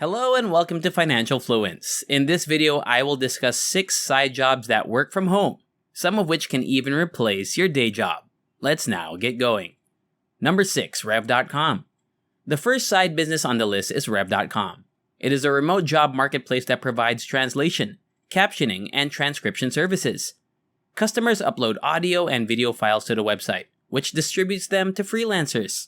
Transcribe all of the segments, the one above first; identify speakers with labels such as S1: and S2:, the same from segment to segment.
S1: Hello and welcome to Financial Fluence. In this video, I will discuss 6 side jobs that work from home, some of which can even replace your day job. Let's now get going. Number 6, Rev.com. The first side business on the list is Rev.com. It is a remote job marketplace that provides translation, captioning, and transcription services. Customers upload audio and video files to the website, which distributes them to freelancers.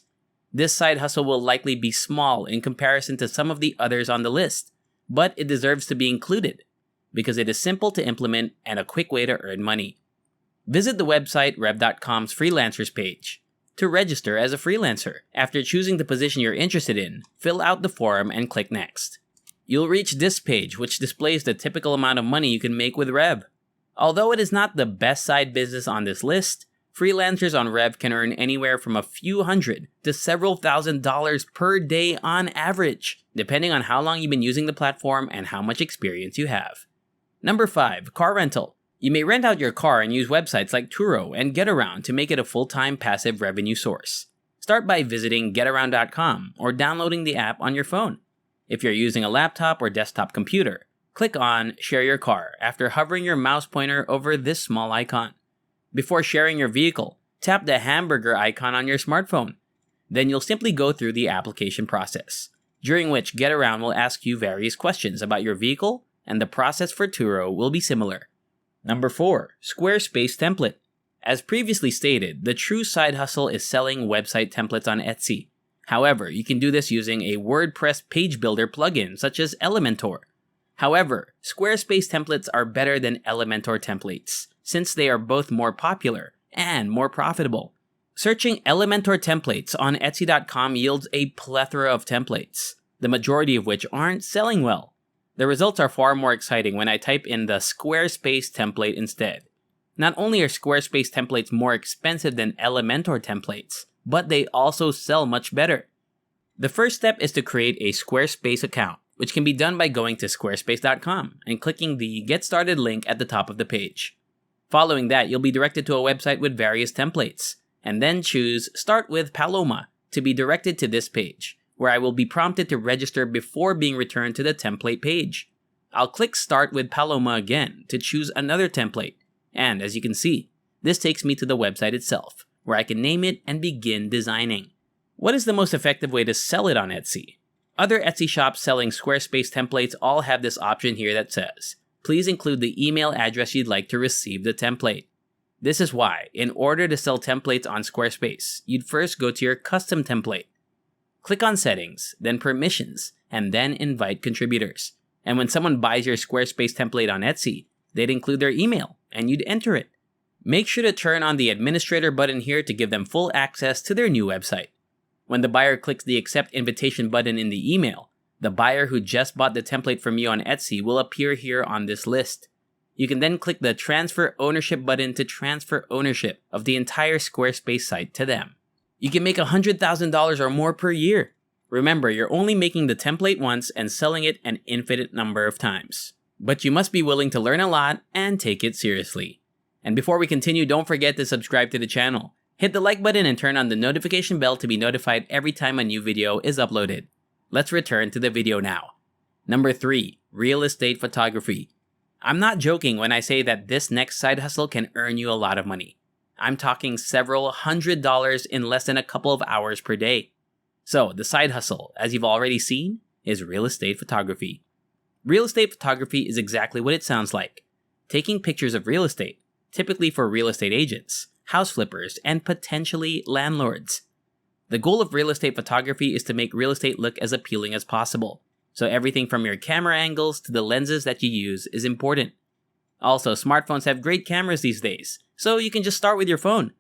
S1: This side hustle will likely be small in comparison to some of the others on the list, but it deserves to be included because it is simple to implement and a quick way to earn money. Visit the website Rev.com's freelancers page to register as a freelancer. After choosing the position you're interested in, fill out the form and click Next. You'll reach this page, which displays the typical amount of money you can make with Rev. Although it is not the best side business on this list, freelancers on Rev can earn anywhere from a few hundred to several $1,000s per day on average, depending on how long you've been using the platform and how much experience you have. Number 5, car rental. You may rent out your car and use websites like Turo and GetAround to make it a full-time passive revenue source. Start by visiting getaround.com or downloading the app on your phone. If you're using a laptop or desktop computer, click on Share Your Car after hovering your mouse pointer over this small icon. Before sharing your vehicle, tap the hamburger icon on your smartphone. Then you'll simply go through the application process, during which GetAround will ask you various questions about your vehicle, and the process for Turo will be similar. Number 4, Squarespace template. As previously stated, the true side hustle is selling website templates on Etsy. However, you can do this using a WordPress page builder plugin such as Elementor. However, Squarespace templates are better than Elementor templates, since they are both more popular and more profitable. Searching Elementor templates on Etsy.com yields a plethora of templates, the majority of which aren't selling well. The results are far more exciting when I type in the Squarespace template instead. Not only are Squarespace templates more expensive than Elementor templates, but they also sell much better. The first step is to create a Squarespace account, which can be done by going to squarespace.com and clicking the Get Started link at the top of the page. Following that, you'll be directed to a website with various templates, and then choose Start with Paloma to be directed to this page, where I will be prompted to register before being returned to the template page. I'll click Start with Paloma again to choose another template, and as you can see, this takes me to the website itself, where I can name it and begin designing. What is the most effective way to sell it on Etsy? Other Etsy shops selling Squarespace templates all have this option here that says, please include the email address you'd like to receive the template. This is why, in order to sell templates on Squarespace, you'd first go to your custom template. Click on Settings, then Permissions, and then Invite Contributors. And when someone buys your Squarespace template on Etsy, they'd include their email, and you'd enter it. Make sure to turn on the Administrator button here to give them full access to their new website. When the buyer clicks the Accept Invitation button in the email, the buyer who just bought the template from you on Etsy will appear here on this list. You can then click the Transfer Ownership button to transfer ownership of the entire Squarespace site to them. You can make $100,000 or more per year. Remember, you're only making the template once and selling it an infinite number of times. But you must be willing to learn a lot and take it seriously. And before we continue, don't forget to subscribe to the channel. Hit the like button and turn on the notification bell to be notified every time a new video is uploaded. Let's return to the video now. Number 3, real estate photography. I'm not joking when I say that this next side hustle can earn you a lot of money. I'm talking several $100s in less than a couple of hours per day. So the side hustle, as you've already seen, is real estate photography. Real estate photography is exactly what it sounds like. Taking pictures of real estate, typically for real estate agents, house flippers, and potentially landlords. The goal of real estate photography is to make real estate look as appealing as possible. So everything from your camera angles to the lenses that you use is important. Also, smartphones have great cameras these days, so you can just start with your phone.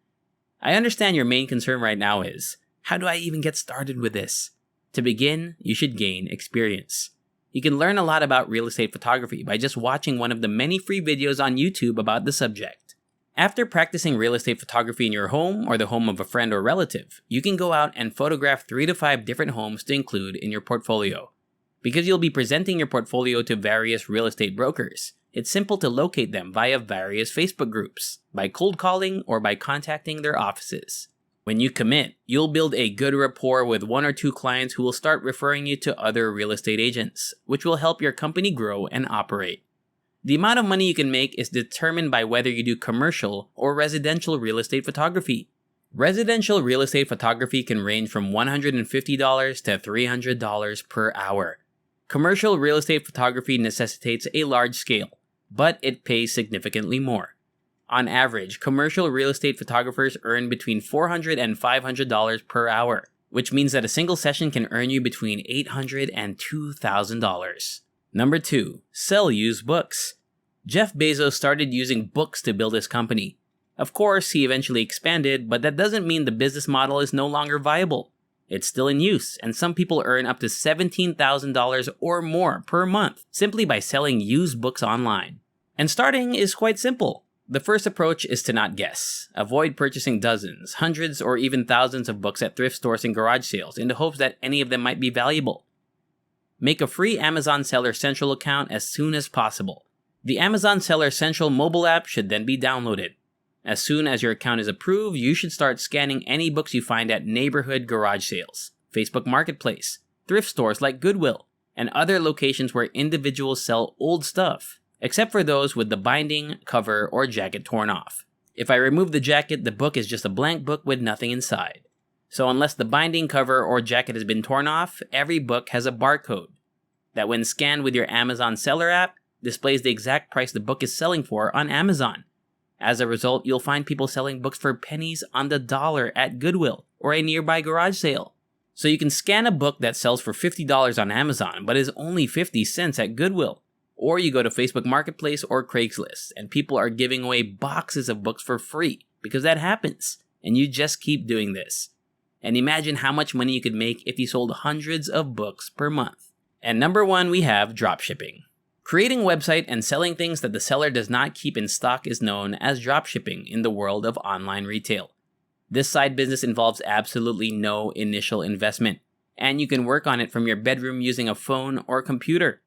S1: I understand your main concern right now is, how do I even get started with this? To begin, you should gain experience. You can learn a lot about real estate photography by just watching one of the many free videos on YouTube about the subject. After practicing real estate photography in your home or the home of a friend or relative, you can go out and photograph 3 to 5 different homes to include in your portfolio. Because you'll be presenting your portfolio to various real estate brokers, it's simple to locate them via various Facebook groups, by cold calling or by contacting their offices. When you commit, you'll build a good rapport with 1 or 2 clients who will start referring you to other real estate agents, which will help your company grow and operate. The amount of money you can make is determined by whether you do commercial or residential real estate photography. Residential real estate photography can range from $150 to $300 per hour. Commercial real estate photography necessitates a large scale, but it pays significantly more. On average, commercial real estate photographers earn between $400 and $500 per hour, which means that a single session can earn you between $800 and $2,000. Number 2. Sell used books. Jeff Bezos started using books to build his company. Of course, he eventually expanded, but that doesn't mean the business model is no longer viable. It's still in use, and some people earn up to $17,000 or more per month simply by selling used books online. And starting is quite simple. The first approach is to not guess. Avoid purchasing dozens, hundreds, or even thousands of books at thrift stores and garage sales in the hopes that any of them might be valuable. Make a free Amazon Seller Central account as soon as possible. The Amazon Seller Central mobile app should then be downloaded. As soon as your account is approved, you should start scanning any books you find at neighborhood garage sales, Facebook Marketplace, thrift stores like Goodwill, and other locations where individuals sell old stuff, except for those with the binding, cover, or jacket torn off. If I remove the jacket, the book is just a blank book with nothing inside. So unless the binding, cover, or jacket has been torn off, every book has a barcode that when scanned with your Amazon Seller app, displays the exact price the book is selling for on Amazon. As a result, you'll find people selling books for pennies on the dollar at Goodwill or a nearby garage sale. So you can scan a book that sells for $50 on Amazon but is only 50 cents at Goodwill. Or you go to Facebook Marketplace or Craigslist and people are giving away boxes of books for free because that happens. And you just keep doing this. And imagine how much money you could make if you sold hundreds of books per month. And number 1, we have dropshipping. Creating a website and selling things that the seller does not keep in stock is known as dropshipping in the world of online retail. This side business involves absolutely no initial investment, and you can work on it from your bedroom using a phone or computer.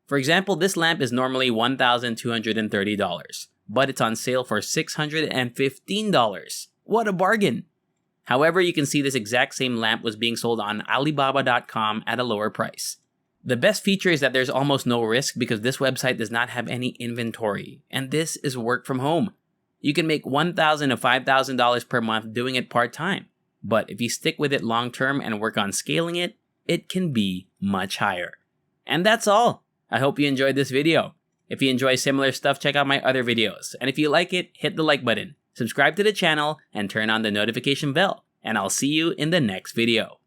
S1: For example, this lamp is normally $1,230, but it's on sale for $615. What a bargain! However, you can see this exact same lamp was being sold on Alibaba.com at a lower price. The best feature is that there's almost no risk because this website does not have any inventory, and this is work from home. You can make $1,000 to $5,000 per month doing it part-time, but if you stick with it long-term and work on scaling it, it can be much higher. And that's all. I hope you enjoyed this video. If you enjoy similar stuff, check out my other videos, and if you like it, hit the like button, subscribe to the channel, and turn on the notification bell, and I'll see you in the next video.